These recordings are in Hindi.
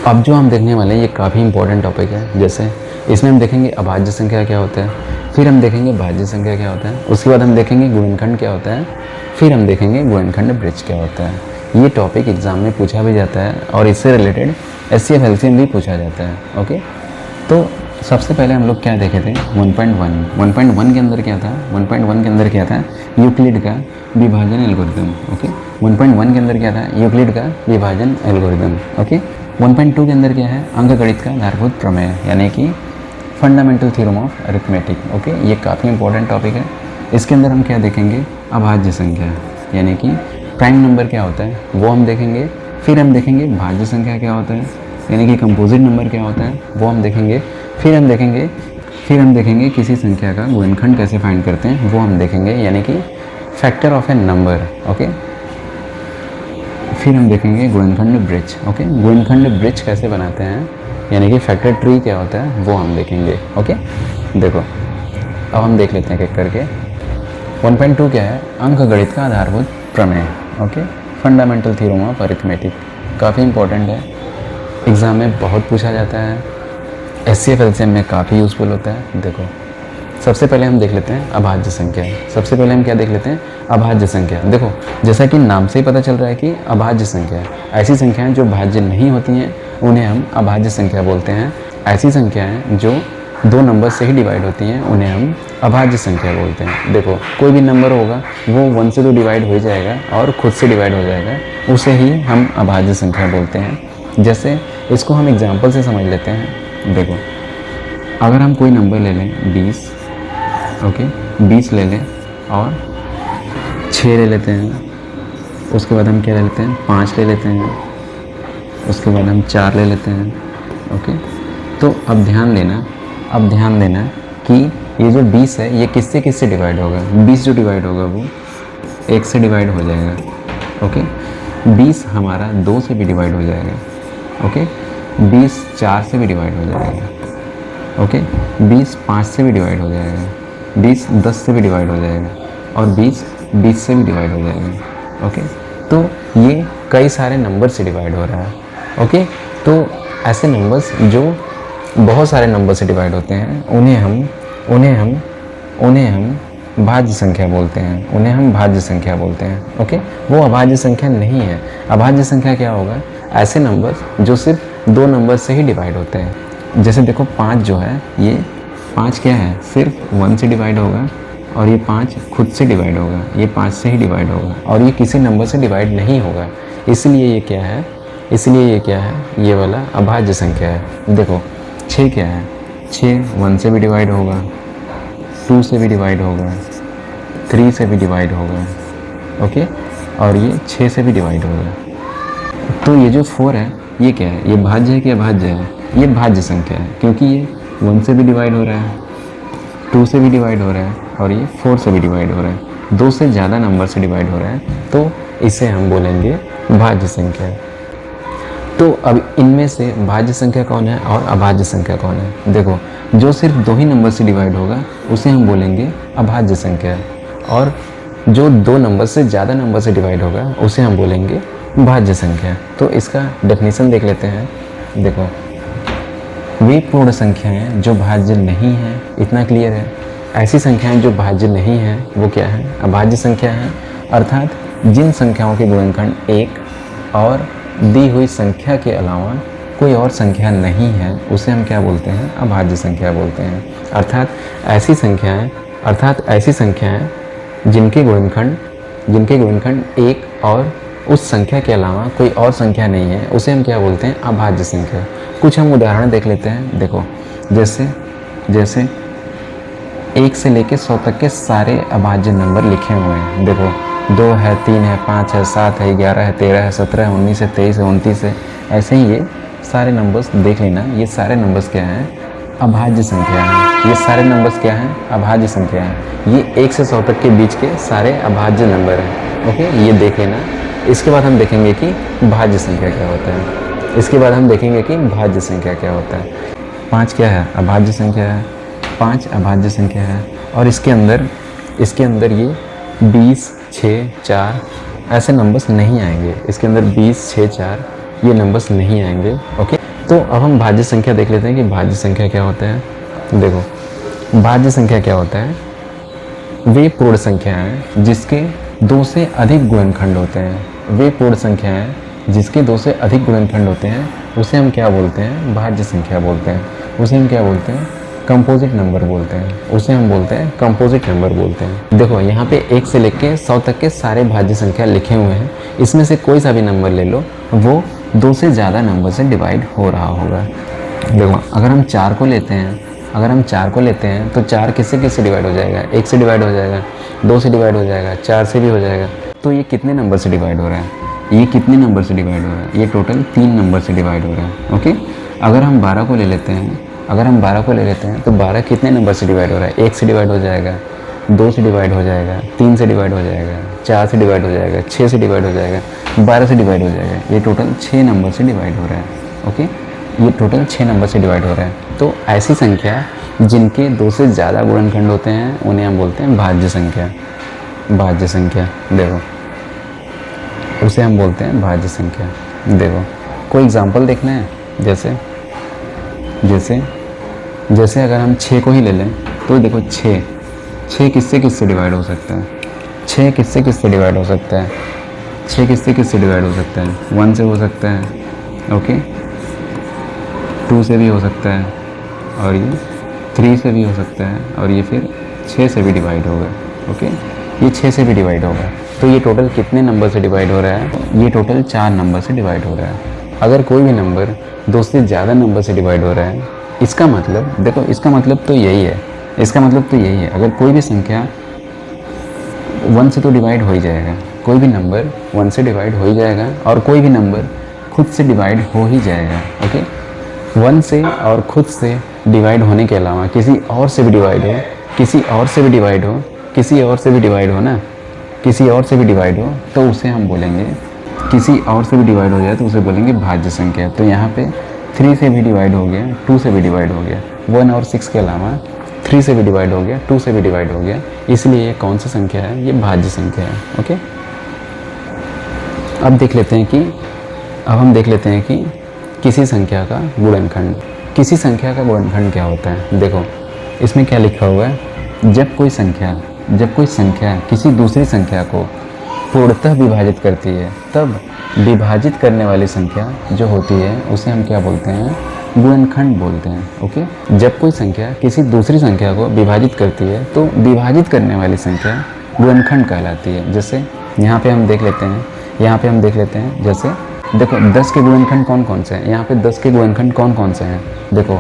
अब जो हम देखने वाले हैं ये काफ़ी इंपॉर्टेंट टॉपिक है। जैसे इसमें हम देखेंगे अभाज्य संख्या क्या होता है, फिर हम देखेंगे भाज्य संख्या क्या होता है, उसके बाद हम देखेंगे गुणनखंड क्या होता है, फिर हम देखेंगे गुणनखंड ब्रिज क्या होता है। ये टॉपिक एग्ज़ाम में पूछा भी जाता है और इससे रिलेटेड एचसीएफ एलसीएम भी पूछा जाता है। ओके, तो सबसे पहले हम लोग क्या देखे थे 1.1 के अंदर क्या था, 1.1 के अंदर क्या था, यूक्लिड का विभाजन एल्गोरिदम। ओके, 1.1 के अंदर क्या था, यूक्लिड का विभाजन एल्गोरिदम। ओके, 1.2 के अंदर क्या है, अंकगणित का आधारभूत प्रमेय यानी कि fundamental theorem of arithmetic. Okay, ये काफ़ी इंपॉर्टेंट टॉपिक है। इसके अंदर हम क्या देखेंगे, अभाज्य संख्या यानी कि प्राइम नंबर क्या होता है वो हम देखेंगे। फिर हम देखेंगे भाज्य संख्या क्या होता है यानी कि कंपोजिट नंबर क्या होता है वो हम देखेंगे। फिर हम देखेंगे किसी संख्या का गुणनखंड कैसे फाइंड करते हैं वो हम देखेंगे यानी कि factor of A number. Okay, फिर हम देखेंगे गुणनखंड ब्रिज। ओके, गुणनखंड ब्रिज कैसे बनाते हैं यानी कि फैक्टर ट्री क्या होता है वो हम देखेंगे। ओके, देखो अब हम देख लेते हैं एक करके। 1.2 क्या है, अंकगणित का आधारभूत प्रमेय। Okay, fundamental theorem of arithmetic काफ़ी इंपॉर्टेंट है, एग्ज़ाम में बहुत पूछा जाता है, एचसीएफ एलसीएम में काफ़ी यूज़फुल होता है। देखो सबसे पहले हम देख लेते हैं अभाज्य संख्या। सबसे पहले हम क्या देख लेते हैं, अभाज्य संख्या। देखो जैसा कि नाम से ही पता चल रहा है कि अभाज्य संख्या, ऐसी संख्याएं जो भाज्य नहीं होती हैं उन्हें हम अभाज्य संख्या बोलते हैं। ऐसी संख्याएं जो दो नंबर से ही डिवाइड होती हैं उन्हें हम अभाज्य संख्या बोलते हैं। देखो कोई भी नंबर होगा वो 1 से तो डिवाइड हो जाएगा और खुद से डिवाइड हो जाएगा, उसे ही हम अभाज्य संख्या बोलते हैं। जैसे इसको हम एग्जाम्पल से समझ लेते हैं। देखो अगर हम कोई नंबर ले लें 20, ओके 20 ले लें और 6 ले लेते हैं, उसके बाद हम क्या ले लेते हैं 5 ले लेते हैं, उसके बाद हम 4 ले लेते हैं। ओके, तो अब ध्यान देना कि ये जो 20 है ये किससे किससे डिवाइड होगा। 20 जो डिवाइड होगा वो 1 से डिवाइड हो जाएगा। ओके, 20 हमारा 2 से भी डिवाइड हो जाएगा। ओके, 20 4 से भी डिवाइड हो जाएगा। ओके, 20 5 से भी डिवाइड हो जाएगा, 20 10 से भी डिवाइड हो जाएगा और 20 20 से भी डिवाइड हो जाएगा। ओके, तो ये कई सारे नंबर से डिवाइड हो रहा है। ओके, तो ऐसे नंबर्स जो बहुत सारे नंबर से डिवाइड होते हैं उन्हें हम भाज्य संख्या बोलते हैं। ओके, वो अभाज्य संख्या नहीं है। अभाज्य संख्या क्या होगा, ऐसे नंबर जो सिर्फ 2 नंबर से ही डिवाइड होते हैं। जैसे देखो 5 जो है, ये 5 क्या है, सिर्फ 1 से डिवाइड होगा और ये 5 खुद से डिवाइड होगा, ये 5 से ही डिवाइड होगा और ये किसी नंबर से डिवाइड नहीं होगा। इसलिए ये क्या है, ये वाला अभाज्य संख्या है। देखो 6 क्या है, 6 1 से भी डिवाइड होगा, 2 से भी डिवाइड होगा, 3 से भी डिवाइड होगा। ओके, और ये 6 से भी डिवाइड होगा। तो ये जो 4 है ये क्या है, ये भाज्य है कि अभाज्य है, ये भाज्य संख्या है क्योंकि ये 1 से भी डिवाइड हो रहा है, 2 से भी डिवाइड हो रहा है और ये 4 से भी डिवाइड हो रहा है। 2 से ज़्यादा नंबर से डिवाइड हो रहा है तो इसे हम बोलेंगे भाज्य संख्या। तो अब इनमें से भाज्य संख्या कौन है और अभाज्य संख्या कौन है। देखो जो सिर्फ 2 ही नंबर से डिवाइड होगा उसे हम बोलेंगे अभाज्य संख्या और जो 2 नंबर से ज़्यादा नंबर से डिवाइड होगा उसे हम बोलेंगे भाज्य संख्या। तो इसका डेफिनेशन देख लेते हैं। देखो वे पूर्ण संख्याएं जो भाज्य नहीं हैं, इतना क्लियर है। ऐसी संख्याएं जो भाज्य नहीं हैं वो क्या है, अभाज्य संख्या है। अर्थात जिन संख्याओं के गुणनखंड 1 और दी हुई संख्या के अलावा कोई और संख्या नहीं है उसे हम क्या बोलते हैं, अभाज्य संख्या बोलते हैं। अर्थात ऐसी संख्याएं जिनके गुणनखंड 1 और उस संख्या के अलावा कोई और संख्या नहीं है उसे हम क्या बोलते हैं, अभाज्य संख्या। कुछ हम उदाहरण देख लेते हैं। देखो जैसे 1 से लेकर 100 तक के सारे अभाज्य नंबर लिखे हुए हैं। देखो 2 है, 3 है, 5 है, 7 है, 11 है, 13 है, 17 है, 19 है, 23 है, 29 है, ऐसे ही ये सारे नंबर्स देख लेना। ये सारे नंबर्स क्या हैं, अभाज्य संख्या हैं। ये सारे नंबर्स क्या हैं, अभाज्य संख्या हैं। ये 1 से 100 तक के बीच के सारे अभाज्य नंबर हैं। ओके, ये देख लेना। इसके बाद हम देखेंगे कि भाज्य संख्या क्या होता है। 5 क्या है, अभाज्य संख्या है। 5 अभाज्य संख्या है और इसके अंदर ये 20 6 4 ऐसे नंबर्स नहीं आएंगे। इसके अंदर 20 6 4 ये नंबर्स नहीं आएंगे। ओके, तो अब हम भाज्य संख्या देख लेते हैं कि भाज्य संख्या क्या होता है। देखो भाज्य संख्या क्या होता है, वे पूर्ण संख्या हैं जिसके 2 से अधिक गुणनखंड होते हैं। वे पूर्ण संख्या हैं जिसके 2 से अधिक गुणनखंड होते हैं, उसे हम क्या बोलते हैं, भाज्य संख्या बोलते हैं। उसे हम क्या बोलते हैं, कंपोजिट नंबर बोलते हैं। उसे हम बोलते हैं कंपोजिट नंबर बोलते हैं। देखो यहाँ पे 1 से लेके 100 तक के सारे भाज्य संख्या लिखे हुए हैं। इसमें से कोई सा भी नंबर ले लो, वो 2 से ज़्यादा नंबर से डिवाइड हो रहा होगा। देखो अगर हम 4 को लेते हैं तो 4 किससे डिवाइड हो जाएगा, 1 से डिवाइड हो जाएगा, 2 से डिवाइड हो जाएगा, 4 से भी हो जाएगा। तो ये कितने नंबर से डिवाइड हो रहा है, ये कितने नंबर से डिवाइड हो रहा है, ये टोटल 3 नंबर से डिवाइड हो रहा है। ओके, अगर हम 12 को ले लेते हैं तो 12 कितने नंबर से डिवाइड हो रहा है, 1 से डिवाइड हो जाएगा, 2 से डिवाइड हो जाएगा, 3 से डिवाइड हो जाएगा, 4 से डिवाइड हो जाएगा, 6 से डिवाइड हो जाएगा, 12 से डिवाइड हो जाएगा। ये टोटल 6 नंबर से डिवाइड हो रहा है। ओके, ये टोटल 6 नंबर से डिवाइड हो रहा है। तो ऐसी संख्या जिनके 2 से ज़्यादा गुणनखंड होते हैं उन्हें हम बोलते हैं भाज्य संख्या। भाज्य संख्या देखो, उसे हम बोलते हैं भाज्य संख्या। देखो कोई एग्जांपल देखना है, जैसे अगर हम 6 को ही ले लें तो देखो 6 किससे डिवाइड हो सकता है, 6 किससे डिवाइड हो सकता है, 6 किससे डिवाइड हो सकता है, 1 से हो सकता है, ओके, 2 से भी हो सकता है, और ये 3 से भी हो सकता है, और ये फिर 6 से भी डिवाइड होगा। ओके, ये 6 से भी डिवाइड होगा। तो ये टोटल कितने नंबर से डिवाइड हो रहा है, ये टोटल 4 नंबर से डिवाइड हो रहा है। अगर कोई भी नंबर 2 से ज़्यादा नंबर से डिवाइड हो रहा है, इसका मतलब देखो, इसका मतलब तो यही है, अगर कोई भी संख्या 1 से तो डिवाइड हो ही जाएगा, कोई भी नंबर 1 से डिवाइड हो ही जाएगा, और कोई भी नंबर खुद से डिवाइड हो ही जाएगा। ओके, 1 से और खुद से डिवाइड होने के अलावा किसी और से भी डिवाइड हो, किसी और से भी डिवाइड हो ना, किसी और से भी डिवाइड हो, तो उसे हम बोलेंगे, किसी और से भी डिवाइड हो जाए तो उसे बोलेंगे भाज्य संख्या। तो यहाँ पे 3 से भी डिवाइड हो गया, 2 से भी डिवाइड हो गया, 1 और 6 के अलावा 3 से भी डिवाइड हो गया, 2 से भी डिवाइड हो गया, इसलिए ये कौन सी संख्या है, ये भाज्य संख्या है। ओके, अब हम देख लेते हैं कि किसी संख्या का गुणनखंड क्या होता है। देखो इसमें क्या लिखा हुआ है, जब कोई संख्या किसी दूसरी संख्या को पूर्णतः विभाजित करती है, तब विभाजित करने वाली संख्या जो होती है उसे हम क्या बोलते हैं, गुणनखंड बोलते हैं। ओके, जब कोई संख्या किसी दूसरी संख्या को विभाजित करती है तो विभाजित करने वाली संख्या गुणनखंड कहलाती है। जैसे यहाँ पे हम देख लेते हैं, जैसे देखो 10 के गुणनखंड कौन कौन से हैं, यहाँ पे 10 के गुणनखंड कौन कौन से हैं, देखो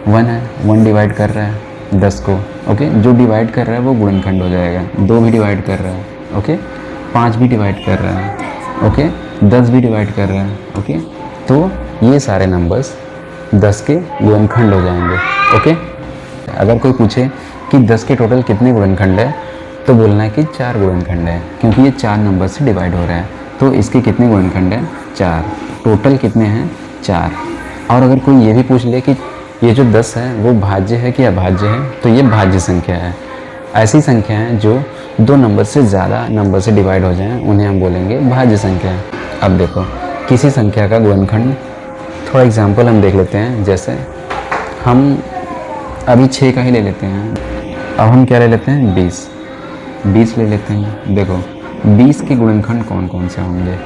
1 है, 1 डिवाइड कर रहा है 10 को। ओके, जो डिवाइड कर रहा है वो गुणनखंड हो जाएगा। 2 भी डिवाइड कर रहा है, ओके, 5 भी डिवाइड कर रहा है, ओके, 10 भी डिवाइड कर रहा है। ओके, तो ये सारे नंबर्स 10 के गुणनखंड हो जाएंगे। ओके, अगर कोई पूछे कि 10 के टोटल कितने गुणनखंड है, तो बोलना है कि 4 गुणनखंड है, क्योंकि ये 4 नंबर से डिवाइड हो रहा है। तो इसके कितने गुणनखंड हैं, 4, टोटल कितने हैं, 4। और अगर कोई ये भी पूछ ले कि ये जो 10 है वो भाज्य है कि अभाज्य है, तो ये भाज्य संख्या है। ऐसी संख्या है जो 2 नंबर से ज़्यादा नंबर से डिवाइड हो जाएं, उन्हें हम बोलेंगे भाज्य संख्या। अब देखो किसी संख्या का गुणनखंड, थोड़ा एग्जाम्पल हम देख लेते हैं। जैसे हम अभी 6 का ही ले लेते हैं, अब हम क्या ले लेते हैं, 20 ले लेते हैं। देखो 20 के गुणनखंड कौन कौन से होंगे,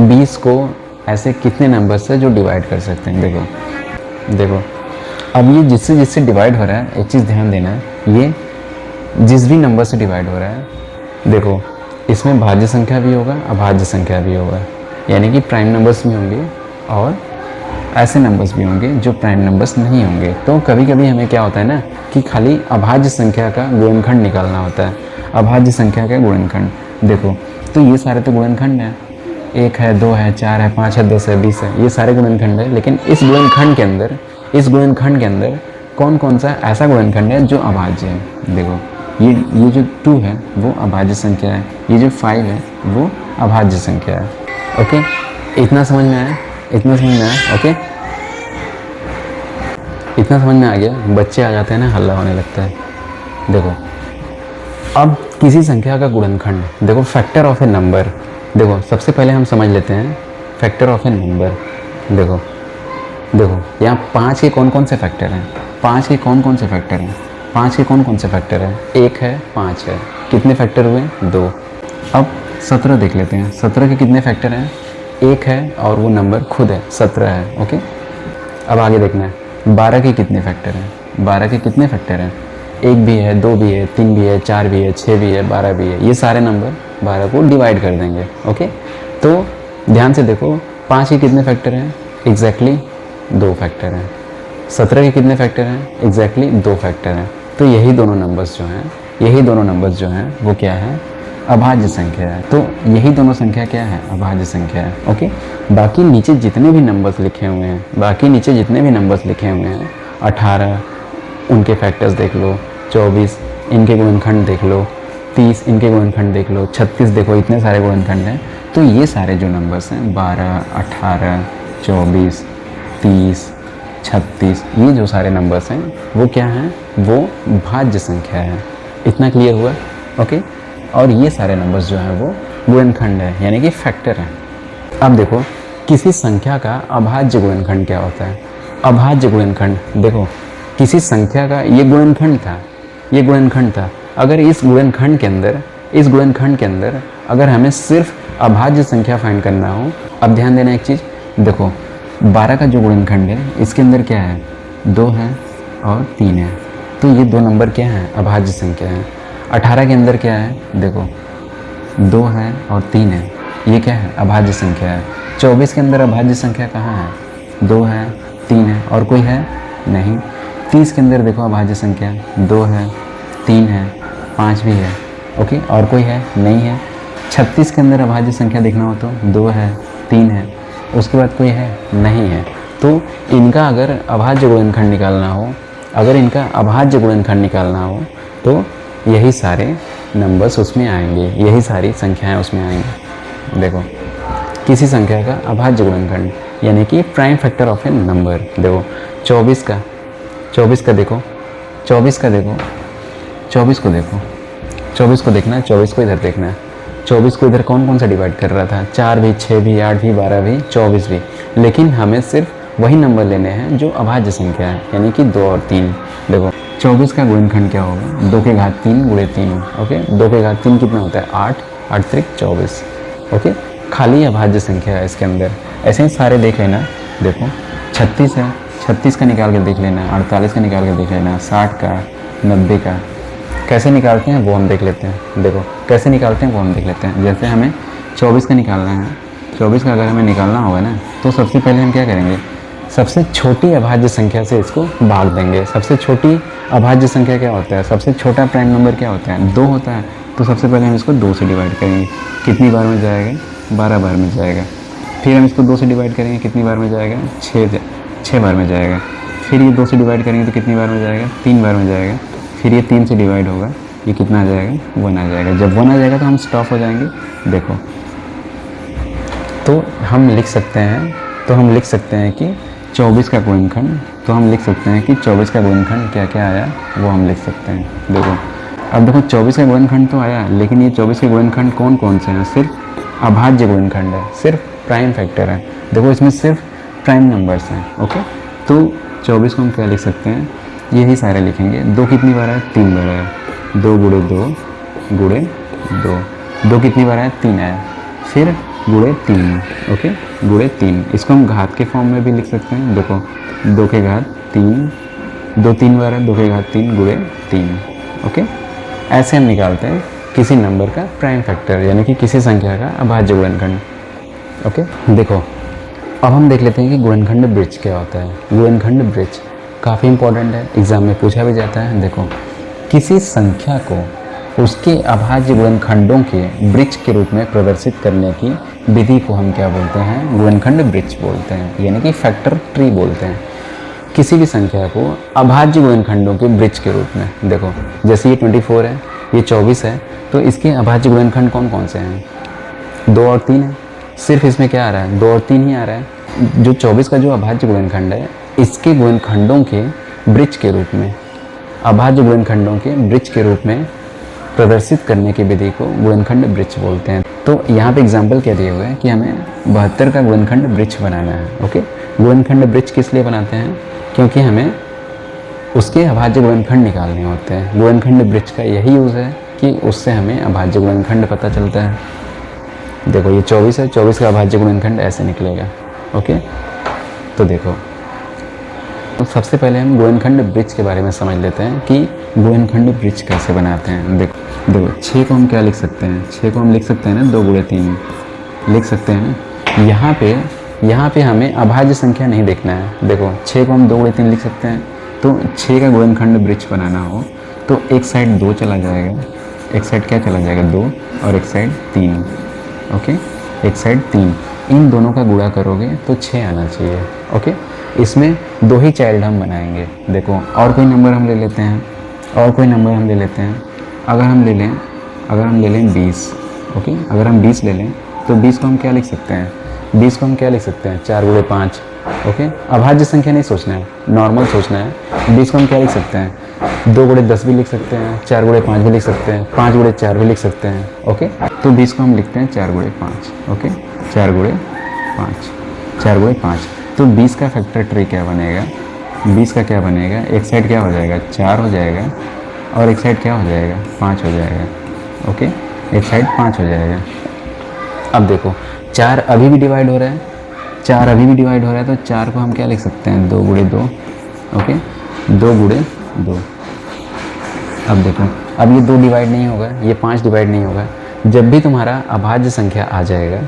20 को ऐसे कितने नंबर से जो डिवाइड कर सकते हैं। देखो अब ये जिससे डिवाइड हो रहा है, एक चीज़ ध्यान देना है, ये जिस भी नंबर से डिवाइड हो रहा है, देखो इसमें भाज्य संख्या भी होगा, अभाज्य संख्या भी होगा, यानी कि प्राइम नंबर्स भी होंगे और ऐसे नंबर्स भी होंगे जो प्राइम नंबर्स नहीं होंगे। तो कभी कभी हमें क्या होता है ना कि खाली अभाज्य संख्या का गुणनखंड निकालना होता है। अभाज्य संख्या का गुणनखंड देखो, तो ये सारे तो गुणनखंड हैं, 1 है, 2 है, 4 है, 5 है, 10 है, 20 है, ये सारे गुणनखंड है। लेकिन इस गुणनखंड के अंदर कौन कौन सा ऐसा गुणनखंड है जो अभाज्य है। देखो ये जो 2 है वो अभाज्य संख्या है, ये जो 5 है वो अभाज्य संख्या है। ओके, इतना समझ में आया? ओके, इतना समझ में आ गया। बच्चे आ जाते हैं ना, हल्ला होने लगता है। देखो अब किसी संख्या का गुणनखंड, देखो फैक्टर ऑफ ए नंबर। देखो सबसे पहले हम समझ लेते हैं फैक्टर ऑफ ए नंबर। देखो देखो यहाँ 5 के कौन कौन से फैक्टर हैं, 5 के कौन कौन से फैक्टर हैं, 5 के कौन कौन से फैक्टर हैं, 1 है 5 है, कितने फैक्टर हुए 2। अब 17 देख लेते हैं, 17 के कितने फैक्टर हैं, 1 है और वो नंबर खुद है 17 है। ओके, अब आगे देखना है 12 के कितने फैक्टर हैं, 12 के कितने फैक्टर हैं, 1 भी है, 2 भी है, 3 भी है, 4 भी है, 6 भी है, 12 भी है। ये सारे नंबर 12 को डिवाइड कर देंगे। ओके, तो ध्यान से देखो 5 के कितने फैक्टर हैं, एग्जैक्टली 2 फैक्टर हैं। 17 के कितने फैक्टर हैं, एग्जैक्टली 2 फैक्टर हैं। तो यही दोनों नंबर्स जो हैं वो क्या है, अभाज्य संख्या है। तो यही दोनों संख्या क्या है, अभाज्य संख्या है। ओके, बाकी नीचे जितने भी नंबर्स लिखे हुए हैं, 18 उनके फैक्टर्स देख लो, 24 इनके गुणनखंड देख लो, 30 इनके गुणनखंड देख लो, 36 देखो, इतने सारे गुणनखंड हैं। तो ये सारे जो नंबर्स हैं 12, 18, 24, 30, 36, ये जो सारे नंबर्स हैं वो क्या हैं, वो भाज्य संख्या है। इतना क्लियर हुआ? ओके, और ये सारे नंबर्स जो हैं वो गुणनखंड है, यानी कि फैक्टर हैं। अब देखो किसी संख्या का अभाज्य गुणनखंड क्या होता है। अभाज्य गुणनखंड, देखो किसी संख्या का ये गुणनखंड था, अगर इस गुणनखंड के अंदर अगर हमें सिर्फ अभाज्य संख्या फाइंड करना हो। अब ध्यान देना एक चीज़, देखो 12 का जो गुणनखंड है इसके अंदर क्या है, 2 है और 3 है। तो ये दो नंबर क्या हैं, अभाज्य संख्या है। 18 के अंदर क्या है, देखो 2 है और 3 है, ये क्या है, अभाज्य संख्या है। 24 के अंदर अभाज्य संख्या कहाँ है, 2 है 3 है और कोई है नहीं। 30 के अंदर देखो अभाज्य संख्या 2 है 3 है 5 भी है, ओके, और कोई है नहीं है। 36 के अंदर अभाज्य संख्या देखना हो तो 2 है 3 है, उसके बाद कोई है नहीं है। तो इनका अगर अभाज्य गुणनखंड निकालना हो तो यही सारे नंबर्स उसमें आएंगे, यही सारी संख्याएं उसमें आएंगी। देखो किसी संख्या का अभाज्य गुणनखंड यानी कि prime factor of A number. देखो 24 का देखो, 24 को देखना है, 24 को इधर देखना है। 24 को इधर कौन कौन सा डिवाइड कर रहा था, 4 भी, 6 भी, 8 भी, 12 भी, 24 भी। लेकिन हमें सिर्फ वही नंबर लेने हैं जो अभाज्य संख्या है, यानी कि 2 और 3। देखो 24 का गुणनखंड क्या होगा, 2 के घात 3 गुणे 3। ओके, 2 के घात 3 कितना होता है, 8, 8 त्रिक 24। ओके, खाली अभाज्य संख्या है इसके अंदर। ऐसे ही सारे देख लेना। देखो 36 है, 36 का निकाल के देख लेना, 48 का निकाल के देख लेना, 60 का, 90 का। कैसे निकालते हैं वो हम देख लेते हैं। देखो कैसे निकालते हैं वो हम देख लेते हैं। जैसे हमें 24 का निकालना है, 24 का अगर हमें निकालना होगा ना, तो सबसे पहले हम क्या करेंगे, सबसे छोटी अभाज्य संख्या से इसको भाग देंगे। सबसे छोटी अभाज्य संख्या क्या होता है, सबसे छोटा प्राइम नंबर क्या होता है, 2 होता है। तो सबसे पहले हम इसको 2 से डिवाइड करेंगे, कितनी बार में जाएगा, 12 बार में जाएगा। फिर हम इसको 2 से डिवाइड करेंगे, कितनी बार में जाएगा, 6 बार में जाएगा। फिर ये 2 से डिवाइड करेंगे तो कितनी बार में जाएगा, 3 बार में जाएगा। फिर ये 3 से डिवाइड होगा, ये कितना आ जाएगा, 1 आ जाएगा। जब 1 आ जाएगा तो हम स्टॉप हो जाएंगे। देखो तो हम लिख सकते हैं कि 24 का गुणनखंड, क्या क्या आया वो हम लिख सकते हैं। देखो अब देखो 24 का गुणनखंड तो आया, लेकिन ये 24 के गुणनखंड कौन कौन से हैं, सिर्फ अभाज्य गुणनखंड है, सिर्फ प्राइम फैक्टर है। देखो इसमें सिर्फ प्राइम नंबर्स हैं। ओके, तो 24 को हम क्या लिख सकते हैं, यही सारे लिखेंगे। 2 कितनी बार आया, 3 बार आया, 2 गुणे 2 गुणे 2, 2 कितनी बार आया, 3 आया, फिर गुणे 3, ओके, गुणे 3। इसको हम घात के फॉर्म में भी लिख सकते हैं। देखो 2 के घात 3, 2 3 बार है, 2 के घात 3 गुणे 3। ओके, ऐसे हम निकालते हैं किसी नंबर का प्राइम फैक्टर, यानी कि किसी संख्या का अभाज्य गुणनखंड। ओके, देखो अब हम देख लेते हैं कि गुणनखंड ब्रिज क्या होता है। गुणनखंड ब्रिज काफ़ी इंपॉर्टेंट है, एग्जाम में पूछा भी जाता है। देखो किसी संख्या को उसके अभाज्य गुणनखंडों के ब्रिज के रूप में प्रदर्शित करने की विधि को हम क्या बोलते हैं, गुणनखंड ब्रिज बोलते हैं, यानी कि फैक्टर ट्री बोलते हैं। किसी भी संख्या को अभाज्य गुणनखंडों के ब्रिज के रूप में, देखो जैसे ये 24 है, ये 24 है, तो इसके अभाज्य गुणनखंड कौन कौन से हैं, 2 और 3 है। सिर्फ इसमें क्या आ रहा है, 2 और 3 ही आ रहा है। जो 24 का जो अभाज्य गुणनखंड है, इसके गुणनखंडों के ब्रिज के रूप में, अभाज्य गुणनखंडों के ब्रिज के रूप में प्रदर्शित करने की विधि को गुणनखंड ब्रिज बोलते हैं। तो यहाँ पे एग्जाम्पल क्या दिए हुए हैं कि हमें 72 का गुणनखंड ब्रिज बनाना है। ओके, गुणनखंड ब्रिज किस लिए बनाते हैं? क्योंकि हमें उसके अभाज्य गुणनखंड निकालने होते हैं। गुणनखंड ब्रिज का यही यूज़ है कि उससे हमें अभाज्य गुणनखंड पता चलता है। देखो ये 24 है, 24 का अभाज्य गुणनखंड ऐसे निकलेगा। ओके, तो देखो, तो सबसे पहले हम गुणनखंड ब्रिज के बारे में समझ लेते हैं कि गुणनखंड ब्रिज कैसे बनाते हैं। देखो 6 को हम क्या लिख सकते हैं? 6 को हम लिख सकते हैं ना 2 गुणे 3 लिख सकते हैं। यहाँ पे हमें अभाज्य संख्या नहीं देखना है। देखो 6 को हम 2 गुणे 3 लिख सकते हैं। तो 6 का गुणनखंड ब्रिज बनाना हो तो एक साइड 2 चला जाएगा, एक साइड क्या चला जाएगा 2, और एक साइड 3। ओके, एक साइड 3, इन दोनों का गुणा करोगे तो 6 आना चाहिए। ओके, इसमें 2 ही चाइल्ड हम बनाएंगे। देखो और कोई नंबर हम ले लेते हैं, और कोई नंबर हम ले लेते हैं। अगर हम ले लें 20। ओके, अगर हम 20 ले लें तो 20 को हम क्या लिख सकते हैं? 20 को हम क्या लिख सकते हैं? 4 गुणे 5। ओके, अभाज्य संख्या नहीं सोचना है, नॉर्मल सोचना है। 20 को हम क्या लिख सकते हैं? 2 गुणे 10 भी लिख सकते हैं, 4 गुणे 5 भी लिख सकते हैं, 5 गुणे 4 भी लिख सकते हैं। ओके, तो 20 को हम लिखते हैं 4 गुणे 5। ओके, 4 गुणे 5, 4 गुणे 5। तो 20 का फैक्टर ट्री क्या बनेगा? 20 का क्या बनेगा? एक साइड क्या हो जाएगा? 4 हो जाएगा, और एक साइड क्या हो जाएगा? 5 हो जाएगा। ओके, एक साइड 5 हो जाएगा। अब देखो 4 अभी भी डिवाइड हो रहा है, 4 अभी भी डिवाइड हो रहा है, तो 4 को हम क्या लिख सकते हैं? 2 गुणे 2। ओके, 2 गुणे 2। अब देखो, अब ये 2 डिवाइड नहीं होगा, ये 5 डिवाइड नहीं होगा। जब भी तुम्हारा अभाज्य संख्या आ जाएगा,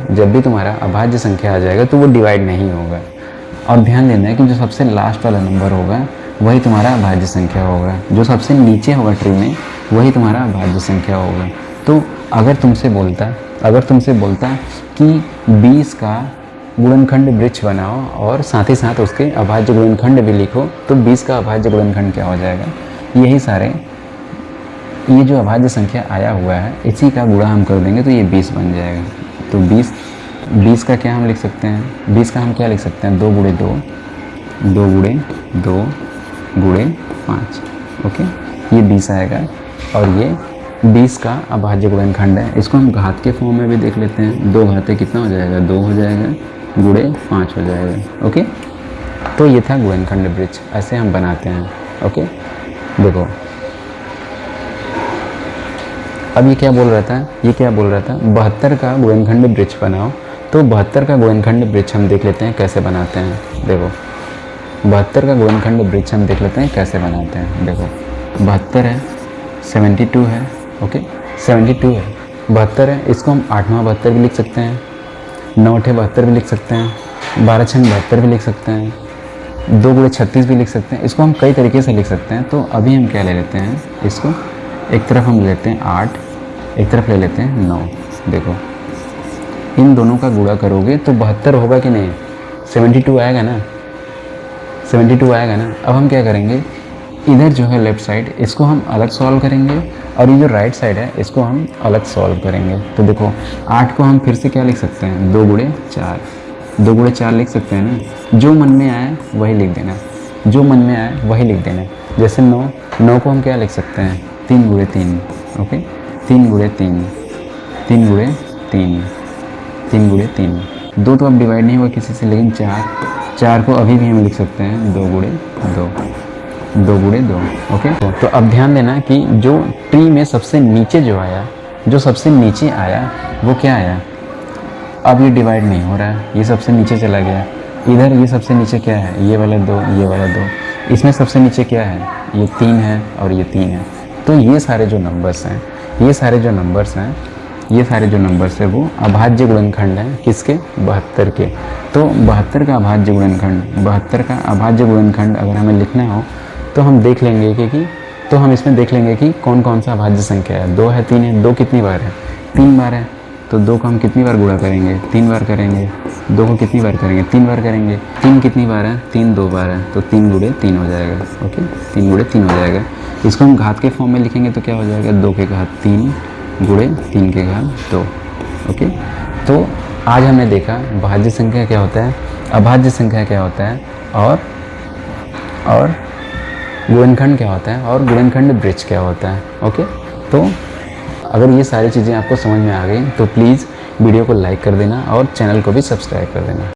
तो वो डिवाइड नहीं होगा। और ध्यान देना है कि जो सबसे लास्ट वाला नंबर होगा वही तुम्हारा अभाज्य संख्या होगा, जो सबसे नीचे होगा ट्री में वही तुम्हारा अभाज्य संख्या होगा। तो अगर तुमसे बोलता कि 20 का गुणनखंड ब्रिज बनाओ और साथ ही साथ उसके अभाज्य गुणनखंड भी लिखो, तो 20 का अभाज्य गुणनखंड क्या हो जाएगा? ये जो अभाज्य संख्या आया हुआ है इसी का गुणा हम कर देंगे तो ये 20 बन जाएगा। तो 20 का क्या हम लिख सकते हैं? 20 का हम क्या लिख सकते हैं? 2 गुणे 2, 2 गुणे 2 गुणे 5। ओके, ये 20 आएगा, और ये 20 का अभाज्य गुणनखंड है। इसको हम घात के फॉर्म में भी देख लेते हैं। 2 घाते कितना हो जाएगा? 2 हो जाएगा, गुणे 5 हो जाएगा। ओके, तो ये था गुणनखंड ब्रिज, ऐसे हम बनाते हैं। ओके, देखो अब ये क्या बोल रहा था? 72 का गुणनखंड ब्रिज बनाओ। तो 72 का गुणनखंड ब्रिज हम देख लेते हैं कैसे बनाते हैं। देखो 72 का गुणनखंड ब्रिज हम देख लेते हैं कैसे बनाते हैं। देखो 72 है, 72 है। ओके, 72 है, 72 है, इसको हम 8वां 72 भी लिख सकते हैं, 9ठे 72 भी लिख सकते हैं, 12 छंग 72 भी लिख सकते हैं, 2 गुणे 36 भी लिख सकते हैं। इसको हम कई तरीके से लिख सकते हैं। तो अभी हम क्या ले लेते हैं? इसको एक तरफ हम ले लेते हैं 8, एक तरफ ले लेते हैं 9। देखो इन दोनों का गुणा करोगे तो 72 होगा कि नहीं? 72 आएगा ना, 72 आएगा ना। अब हम क्या करेंगे? इधर जो है लेफ़्ट साइड, इसको हम अलग सॉल्व करेंगे, और ये जो राइट साइड है इसको हम अलग सॉल्व करेंगे। तो देखो 8 को हम फिर से क्या लिख सकते हैं? 2 गुणे 4, 2 गुणे 4 लिख सकते हैं ना। जो मन में आए वही लिख देना, जो मन में आए वही लिख देना। जैसे 9 को हम क्या लिख सकते हैं? 3 गुणे 3। ओके, 3 गुणे 3, 3 गुणे 3, 3 गुणे 3। 2 तो अब डिवाइड नहीं हुआ किसी से, लेकिन 4 को अभी भी हम लिख सकते हैं 2 गुणे 2, 2 गुणे 2। ओके, तो अब ध्यान देना कि जो ट्री में सबसे नीचे आया वो क्या आया? अब ये डिवाइड नहीं हो रहा है, ये सबसे नीचे चला गया। इधर ये सबसे नीचे क्या है? ये वाला 2, ये वाला 2। इसमें सबसे नीचे क्या है? ये 3 है और ये 3 है। तो ये सारे जो नंबर्स हैं वो अभाज्य गुणनखंड हैं। किसके? 72 के। तो 72 का अभाज्य गुणनखंड अगर हमें लिखना हो तो हम देख लेंगे हम इसमें देख लेंगे कि कौन कौन सा अभाज्य संख्या है। 2 है, 3 है। 2 कितनी बार है? 3 बार है। तो 2 को हम कितनी बार गुणा करेंगे? 3 बार करेंगे। 2 को कितनी बार करेंगे? 3 बार करेंगे। 3 कितनी बार है? 3 2 बार है। तो 3 गुणे 3 हो जाएगा। ओके, 3 गुणे 3 हो जाएगा। इसको हम घात के फॉर्म में लिखेंगे तो क्या हो जाएगा? 2 के घात 3 गुणे 3 के घात 2। ओके, तो आज हमने देखा भाज्य संख्या क्या होता है, अभाज्य संख्या क्या होता है, और गुणनखंड क्या होता है, और गुणनखंड ब्रिज क्या होता है। ओके, तो अगर ये सारी चीज़ें आपको समझ में आ गई तो प्लीज़ वीडियो को लाइक कर देना और चैनल को भी सब्सक्राइब कर देना।